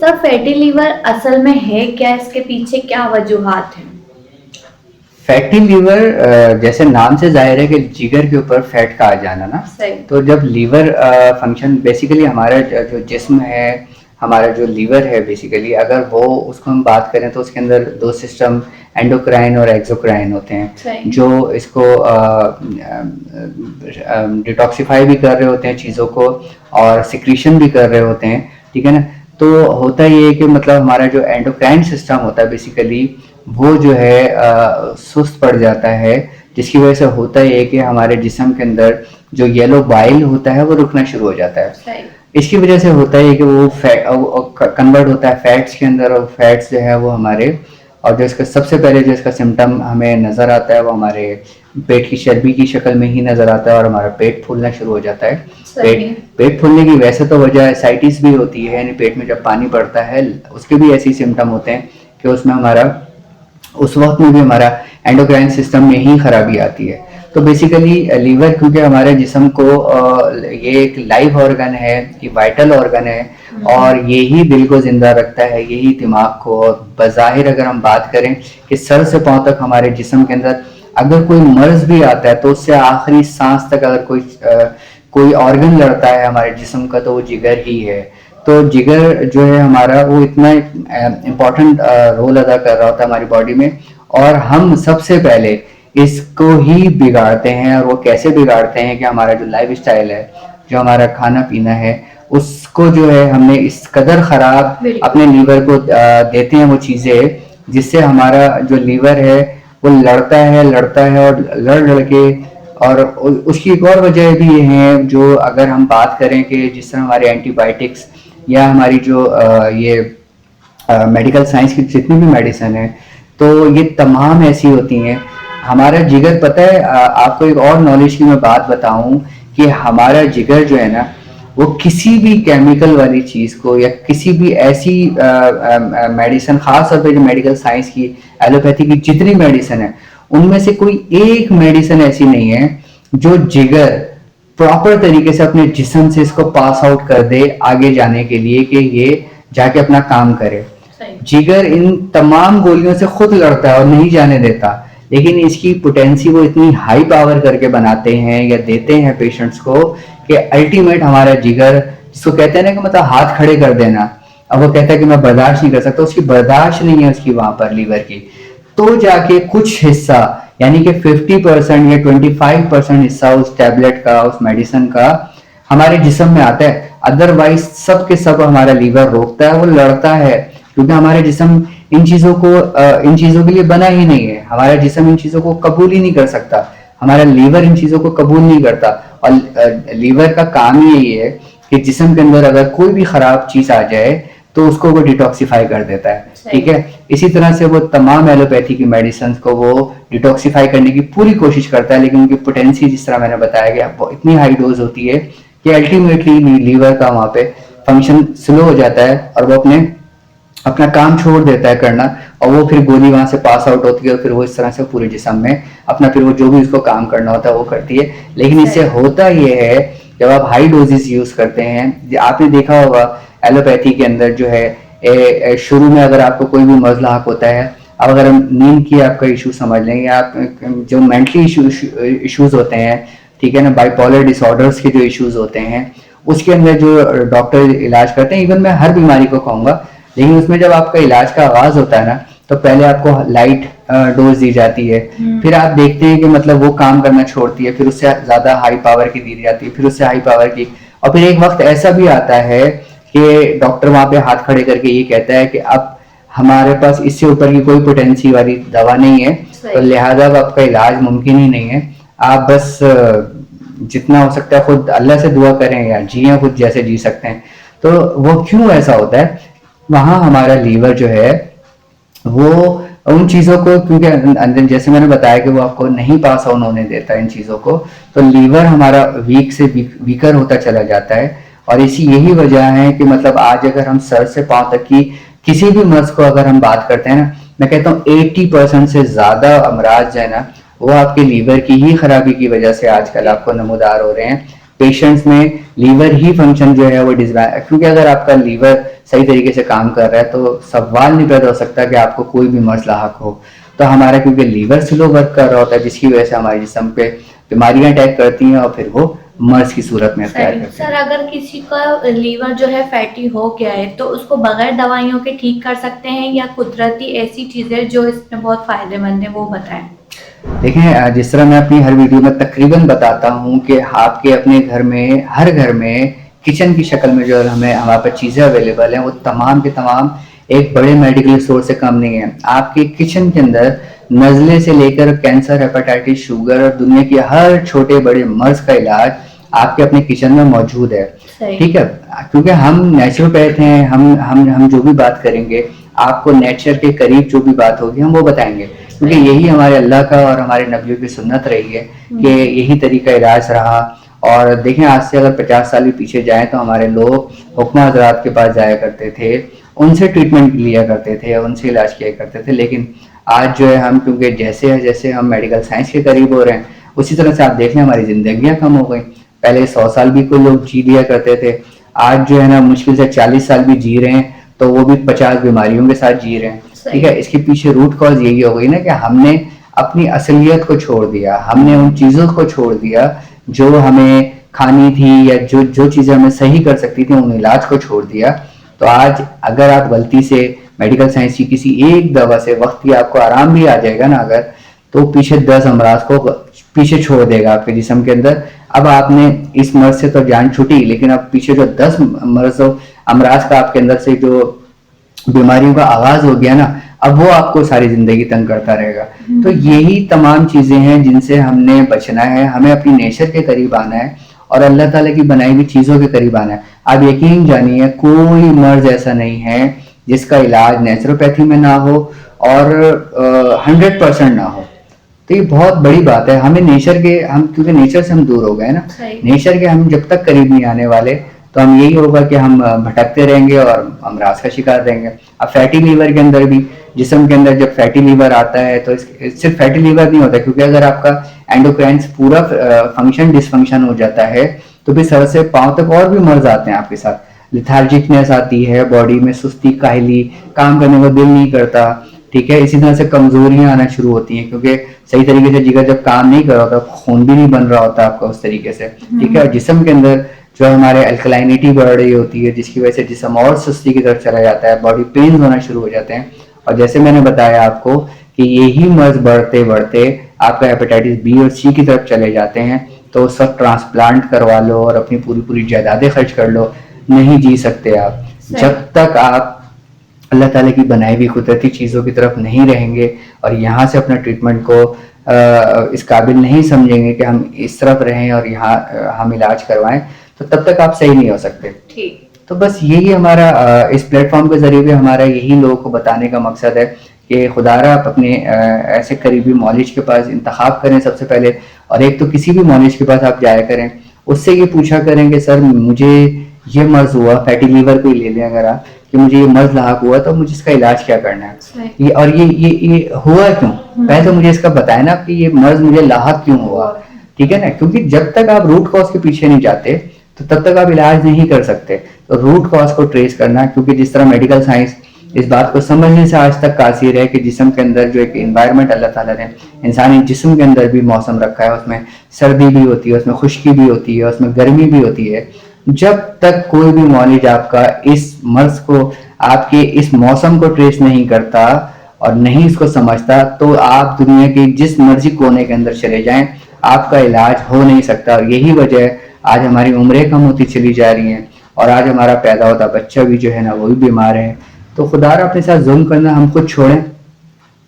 Sir fatty liver असल में है क्या, इसके पीछे क्या वजूहात हैं? फैटी लीवर जैसे नाम से जाहिर है कि जिगर के ऊपर फैट का आ जाना ना। सही। तो जब लीवर फंक्शन बेसिकली हमारा जो जिस्म है, हमारा जो लीवर है बेसिकली, अगर वो उसको हम बात करें तो उसके अंदर दो सिस्टम एंडोक्राइन और एक्सोक्राइन होते हैं जो इसको डिटॉक्सिफाई भी कर रहे होते हैं चीज़ों को और सिक्रीशन भी कर रहे होते हैं, ठीक है ना। तो होता ये है कि मतलब हमारा जो एंडोक्राइन सिस्टम होता है बेसिकली वो जो है सुस्त पड़ जाता है, जिसकी वजह से होता ये है कि हमारे जिस्म के अंदर जो येलो बाइल होता है वो रुकना शुरू हो जाता है। इसकी वजह से होता है कि वो कन्वर्ट होता है फैट्स के अंदर, और फैट्स जो है वो हमारे, और जो इसका सबसे पहले जो इसका सिम्टम हमें नज़र आता है वो हमारे पेट की चर्बी की शक्ल में ही नज़र आता है और हमारा पेट फूलना शुरू हो जाता है। पेट फूलने की वैसे तो वजह एसाइटिस भी होती है, यानी पेट में जब पानी पड़ता है उसके भी ऐसे सिम्टम होते हैं कि उसमें हमारा उस वक्त में भी हमारा एंडोक्राइन सिस्टम में ही खराबी आती है। तो बेसिकली लीवर क्योंकि हमारे जिस्म को ये एक लाइव ऑर्गन है, ये वाइटल ऑर्गन है और यही दिल को जिंदा रखता है, यही दिमाग को। और बज़ाहिर अगर हम बात करें कि सर से पांव तक हमारे जिस्म के अंदर अगर कोई मर्ज भी आता है तो उससे आखिरी सांस तक अगर कोई ऑर्गन लड़ता है हमारे जिस्म का तो वो जिगर ही है। तो जिगर जो है हमारा वो इतना इम्पोर्टेंट रोल अदा कर रहा होता है हमारी बॉडी में, और हम सबसे पहले इसको ही बिगाड़ते हैं। और वो कैसे बिगाड़ते हैं कि हमारा जो लाइफ स्टाइल है, जो हमारा खाना पीना है, उसको जो है हमने इस कदर खराब अपने लीवर को देते हैं वो चीज़ें, जिससे हमारा जो लीवर है वो लड़ता है और लड़ के। और उसकी एक और वजह भी ये है, जो अगर हम बात करें कि जिस तरह हमारे एंटीबायोटिक्स या हमारी जो ये मेडिकल साइंस की जितनी भी मेडिसिन है तो ये तमाम ऐसी होती हैं। हमारा जिगर, पता है आपको एक और नॉलेज की मैं बात बताऊं कि हमारा जिगर जो है ना वो किसी भी केमिकल वाली चीज़ को या किसी भी ऐसी मेडिसिन, खास तौर पे जो मेडिकल साइंस की एलोपैथी की जितनी मेडिसिन है उनमें से कोई एक मेडिसिन ऐसी नहीं है जो जिगर प्रॉपर तरीके से अपने जिस्म से इसको पास आउट कर दे आगे जाने के लिए कि ये जाके अपना काम करे। जिगर इन तमाम गोलियों से खुद लड़ता है और नहीं जाने देता, लेकिन इसकी पोटेंसी वो इतनी हाई पावर करके बनाते हैं या देते हैं पेशेंट्स को कि अल्टीमेट हमारा जिगर, जिसको कहते हैं ना कि मतलब हाथ खड़े कर देना, अब वो कहता है कि मैं बर्दाश्त नहीं कर सकता, उसकी बर्दाश्त नहीं है उसकी वहां पर लीवर की, तो जाके कुछ हिस्सा यानी कि 50% या 25% हिस्सा उस टैबलेट का, उस मेडिसिन का हमारे जिस्म में आता है। अदरवाइज सब के सब हमारा लीवर रोकता है, वो लड़ता है, क्योंकि हमारे जिस्म इन चीजों के लिए बना ही नहीं है। हमारा जिस्म इन चीजों को कबूल ही नहीं कर सकता, हमारा लीवर इन चीजों को कबूल नहीं करता। और लीवर का काम ही यही है कि जिस्म के अंदर अगर कोई भी खराब चीज आ जाए तो उसको वो डिटॉक्सिफाई कर देता है, ठीक है। इसी तरह से वो तमाम एलोपैथी की मेडिसिन को वो डिटॉक्सिफाई करने की पूरी कोशिश करता है, लेकिन उनकी पोटेंसी जिस तरह मैंने बताया गया वो इतनी हाई डोज होती है कि अल्टीमेटली लीवर का वहां पे फंक्शन स्लो हो जाता है और वो अपना काम छोड़ देता है करना, और वो फिर गोली वहां से पास आउट होती है और फिर वो इस तरह से पूरे जिस्म में अपना फिर वो जो भी उसको काम करना होता है वो करती है। लेकिन इससे होता ये है जब आप हाई डोजेस यूज करते हैं, आपने देखा होगा एलोपैथी के अंदर जो है शुरू में अगर आपको कोई भी मर्ज लाक होता है, अब अगर हम नींद की आपका इशू समझ लें या आप जो मेंटली इश्यूज होते हैं, ठीक है ना, बाइपोलर डिसऑर्डर्स के जो इश्यूज होते हैं उसके अंदर जो डॉक्टर इलाज करते हैं, इवन मैं हर बीमारी को कहूँगा, लेकिन उसमें जब आपका इलाज का आगाज होता है ना तो पहले आपको लाइट डोज दी जाती है, फिर आप देखते हैं कि मतलब वो काम करना छोड़ती है, फिर उससे ज्यादा हाई पावर की दी जाती है, फिर उससे हाई पावर की, और फिर एक वक्त ऐसा भी आता है कि डॉक्टर वहां पे हाथ खड़े करके ये कहता है कि अब हमारे पास इससे ऊपर की कोई पोटेंसी वाली दवा नहीं है, तो लिहाजा अब आपका इलाज मुमकिन ही नहीं है। आप बस जितना हो सकता है खुद अल्लाह से दुआ करें या जिए खुद जैसे जी सकते हैं। तो वो क्यों ऐसा होता है, वहां हमारा लीवर जो है वो उन चीजों को, क्योंकि अंदर जैसे मैंने बताया कि वो आपको नहीं पास ऑन होने देता इन चीजों को, तो लीवर हमारा वीक से वीकर होता चला जाता है। और इसी यही वजह है कि मतलब आज अगर हम सर से पांव तक की किसी भी मर्ज को अगर हम बात करते हैं ना, मैं कहता हूँ 80% से ज्यादा अमराज जो है ना वो आपके लीवर की ही खराबी की वजह से आजकल आपको नमूदार हो रहे हैं। पेशेंट्स में लीवर ही फंक्शन जो है वो क्योंकि अगर आपका लीवर सही तरीके से काम कर रहा है तो सवाल नहीं पैदा हो सकता कि आपको कोई भी मर्ज लाहक हो। तो हमारा क्योंकि लीवर स्लो वर्क कर रहा होता है जिसकी वजह से हमारे जिस्म पे बीमारियां अटैक करती हैं और फिर वो मर्ज की सूरत में अटैक करती सर अगर किसी का लीवर जो है फैटी हो गया है तो उसको बगैर दवाइयों के ठीक कर सकते हैं या कुदरती ऐसी चीजें जो इसमें बहुत फायदेमंद है वो बताएं। हैं। देखें जिस तरह मैं अपनी हर वीडियो में तकरीबन बताता हूँ कि आपके अपने घर में हर घर में किचन की शक्ल में जो हमें हमारे पास चीज़ें अवेलेबल हैं वो तमाम के तमाम एक बड़े मेडिकल स्टोर से कम नहीं है। आपके किचन के अंदर नज़ले से लेकर कैंसर, हेपेटाइटिस, शुगर और दुनिया के हर छोटे बड़े मर्ज का इलाज आपके अपने किचन में मौजूद है। ठीक है, क्योंकि हम नेचुरोपैथ हैं, हम जो भी बात करेंगे आपको नेचर के करीब जो भी बात होगी हम वो बताएंगे, क्योंकि यही हमारे अल्लाह का और हमारे नबियों की सुन्नत रही है कि यही तरीका इलाज रहा। और देखें आज से अगर 50 साल भी पीछे जाएं तो हमारे लोग हुक्मा हजरात के पास जाया करते थे, उनसे ट्रीटमेंट लिया करते थे, उनसे इलाज किया करते थे। लेकिन आज जो है हम क्योंकि जैसे जैसे हम मेडिकल साइंस के करीब हो रहे हैं उसी तरह से आप देख लें हमारी जिंदगियां कम हो गई। पहले 100 साल भी कोई लोग जी लिया करते थे, आज जो है ना मुश्किल से 40 साल भी जी रहे हैं तो वो भी 50 बीमारियों के साथ जी रहे हैं। ठीक है, इसके पीछे रूट कॉज यही हो गई ना कि हमने अपनी असलियत को छोड़ दिया, हमने उन चीजों को छोड़ दिया जो हमें खानी थी या जो चीजें हमें सही कर सकती थी उन इलाज को छोड़ दिया। तो आज अगर आप गलती से मेडिकल साइंस की किसी एक दवा से वक्त की आपको आराम भी आ जाएगा ना अगर, तो पीछे 10 अमराज को पीछे छोड़ देगा आपके जिस्म के अंदर। अब आपने इस मर्ज से तो जान छूटी, लेकिन अब पीछे जो 10 मर्ज अमराज का आपके अंदर से जो बीमारियों का आगाज हो गया ना, अब वो आपको सारी जिंदगी तंग करता रहेगा। तो यही तमाम चीजें हैं जिनसे हमने बचना है, हमें अपनी नेचर के करीब आना है और अल्लाह ताला की बनाई हुई चीजों के करीब आना है। आप यकीन जानिए कोई मर्ज ऐसा नहीं है जिसका इलाज नेचुरोपैथी में ना हो और 100% ना हो। तो ये बहुत बड़ी बात है। हमें नेचर के हम क्योंकि नेचर से हम दूर हो गए ना, नेचर के हम जब तक करीब नहीं आने वाले तो हम यही होगा कि हम भटकते रहेंगे और अमराज का शिकार रहेंगे। अब फैटी लीवर के अंदर भी जिस्म के अंदर जब फैटी लीवर आता है तो सिर्फ फैटी लीवर नहीं होता, क्योंकि अगर आपका एंडोक्राइन्स पूरा फंक्शन डिसफंक्शन हो जाता है तो फिर सर से पांव तक और भी मर्ज आते हैं आपके साथ। लिथार्जिकनेस आती है, बॉडी में सुस्ती, काहली, काम करने को दिल नहीं करता। ठीक है, इसी तरह से कमजोरियां आना शुरू होती हैं क्योंकि सही तरीके से जिगर जब काम नहीं कर रहा होता, खून भी नहीं बन रहा होता आपका उस तरीके से। ठीक है, और जिस्म के अंदर जो हमारे अल्कलाइनिटी बढ़ रही होती है जिसकी वजह से जिस्म और सुस्ती की तरफ चला जाता है, बॉडी पेन होना शुरू हो जाते हैं। और जैसे मैंने बताया आपको कि यही मर्ज बढ़ते बढ़ते आपका हेपेटाइटिस बी और सी की तरफ चले जाते हैं, तो उस वक्त ट्रांसप्लांट करवा लो और अपनी पूरी पूरी जायदादें खर्च कर लो, नहीं जी सकते आप जब तक आप अल्लाह ताला की बनाई हुई कुदरती चीज़ों की तरफ नहीं रहेंगे और यहाँ से अपना ट्रीटमेंट को इस काबिल नहीं समझेंगे कि हम इस तरफ रहें और यहाँ हम इलाज करवाएं, तो तब तक आप सही नहीं हो सकते। ठीक, तो बस यही हमारा इस प्लेटफॉर्म के जरिए भी हमारा यही लोगों को बताने का मकसद है कि खुदारा आप अपने ऐसे करीबी मौलिज के पास इंतखाब करें सबसे पहले। और एक तो किसी भी मौलिज के पास आप जाया करें, उससे ये पूछा करें कि सर मुझे ये मर्ज हुआ, फैटी लीवर को ही ले लें अगर आप, कि मुझे ये मर्ज लाक हुआ तो मुझे इसका इलाज क्या करना है, ये और ये हुआ क्यों, पहले तो मुझे इसका बताए ना कि ये मर्ज मुझे लाक क्यों हुआ। ठीक है ना, क्योंकि जब तक आप रूट कॉज के पीछे नहीं जाते तो तब तक आप इलाज नहीं कर सकते। तो रूट कॉज को ट्रेस करना, क्योंकि जिस तरह मेडिकल साइंस इस बात को समझने से आज तक कासिर है कि जिस्म के अंदर जो एक एनवायरनमेंट अल्लाह ताला ने इंसानी जिस्म के अंदर भी मौसम रखा है, उसमें सर्दी भी होती है, उसमें खुश्की भी होती है, उसमें गर्मी भी होती है। जब तक कोई भी मौलिज आपका इस मर्ज को, आपके इस मौसम को ट्रेस नहीं करता और नहीं इसको समझता, तो आप दुनिया के जिस मर्जी कोने के अंदर चले जाएं आपका इलाज हो नहीं सकता। और यही वजह है आज हमारी उम्रें कम होती चली जा रही हैं और आज हमारा पैदा होता बच्चा भी जो है ना वो भी बीमार है। तो खुदारा अपने साथ जुल्म करना हम खुद छोड़ें,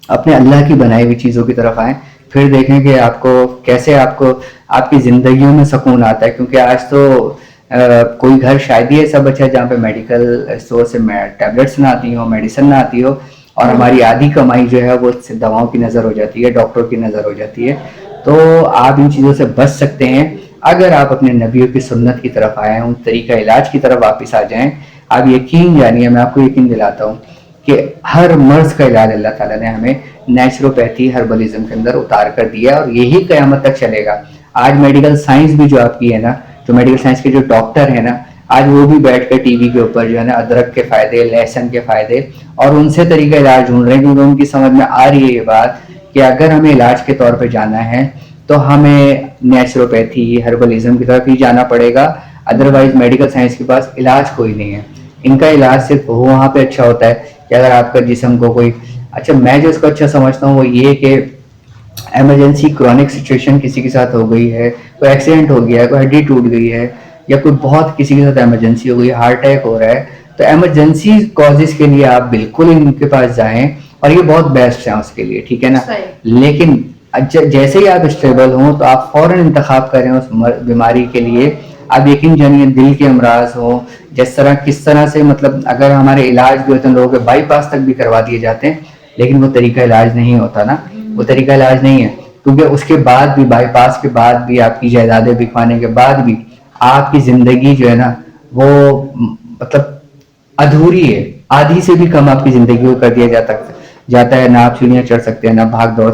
अपने अल्लाह की बनाई हुई चीज़ों की तरफ आएं, फिर देखें कि आपको कैसे आपकी ज़िंदगियों में सुकून आता है। क्योंकि आज तो कोई घर शायद ही ऐसा बचा जहाँ पे मेडिकल स्टोर से टैबलेट्स ना आती हो, मेडिसिन ना आती हो, और हमारी आधी कमाई जो है वो दवाओं की नज़र हो जाती है, डॉक्टरों की नज़र हो जाती है। तो आप इन चीज़ों से बच सकते हैं अगर आप अपने नबियों की सुन्नत की तरफ आए, उन तरीका इलाज की तरफ वापस आ जाएं। आप यकीन जानिए, मैं आपको यकीन दिलाता हूँ कि हर मर्ज का इलाज अल्लाह ताला ने हमें नेचुरोपैथी हर्बलिज्म के अंदर उतार कर दिया और यही क़यामत तक चलेगा। आज मेडिकल साइंस भी जो आपकी है ना जो मेडिकल साइंस के जो डॉक्टर है ना, आज वो भी बैठ कर टीवी के ऊपर जो है ना अदरक के फायदे, लहसुन के फायदे और उनसे तरीका इलाज ढूंढ रहे हैं, क्योंकि उनकी समझ में आ रही है ये बात कि अगर हमें इलाज के तौर पे जाना है तो हमें नेचुरोपैथी, हर्बलिज्म की तरफ ही जाना पड़ेगा। अदरवाइज मेडिकल साइंस के पास इलाज कोई नहीं है। इनका इलाज सिर्फ वहाँ पे अच्छा होता है कि अगर आपका जिस्म को कोई, अच्छा मैं जो इसको अच्छा समझता हूँ वो ये कि इमरजेंसी क्रॉनिक सिचुएशन किसी के साथ हो गई है, कोई एक्सीडेंट हो गया है, कोई हड्डी टूट गई है, या कोई बहुत किसी के साथ इमरजेंसी हो गई, हार्ट अटैक हो रहा है, तो इमरजेंसी कॉजेज के लिए आप बिल्कुल इनके पास जाएं और ये बहुत बेस्ट है उसके लिए, ठीक है ना। लेकिन जैसे ही आप स्टेबल हों तो आप फौरन इंतखाब करें उस बीमारी के लिए। आप यकीन जानिए दिल के अमराज हो, जिस तरह किस तरह से, मतलब अगर हमारे इलाज भी होते हैं, लोगों के बाईपास तक भी करवा दिए जाते हैं, लेकिन वो तरीका इलाज नहीं होता ना, वो तरीका इलाज नहीं है, क्योंकि उसके बाद भी, बाईपास के बाद भी, आपकी जायदादें बिकवाने के बाद भी आपकी जिंदगी जो है ना वो मतलब अधूरी है, आधी से भी कम आपकी जिंदगी को कर दिया जाता है। ना आप सीढ़ियाँ चढ़ सकते हैं, ना भाग दौड़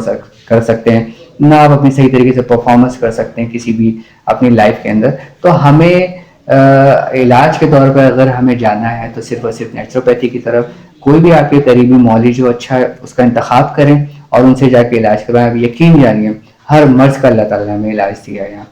कर सकते हैं, ना आप अपनी सही तरीके से परफॉर्मेंस कर सकते हैं किसी भी अपनी लाइफ के अंदर। तो हमें इलाज के तौर पर अगर हमें जाना है तो सिर्फ और सिर्फ नेचुरोपैथी की तरफ, कोई भी आपके करीबी मौलवी जो अच्छा है उसका इंतखाब करें और उनसे जाके इलाज करवाएं। आप यकीन जानिए हर मर्ज का अल्लाह ताला ने हमें इलाज दिया है यहाँ।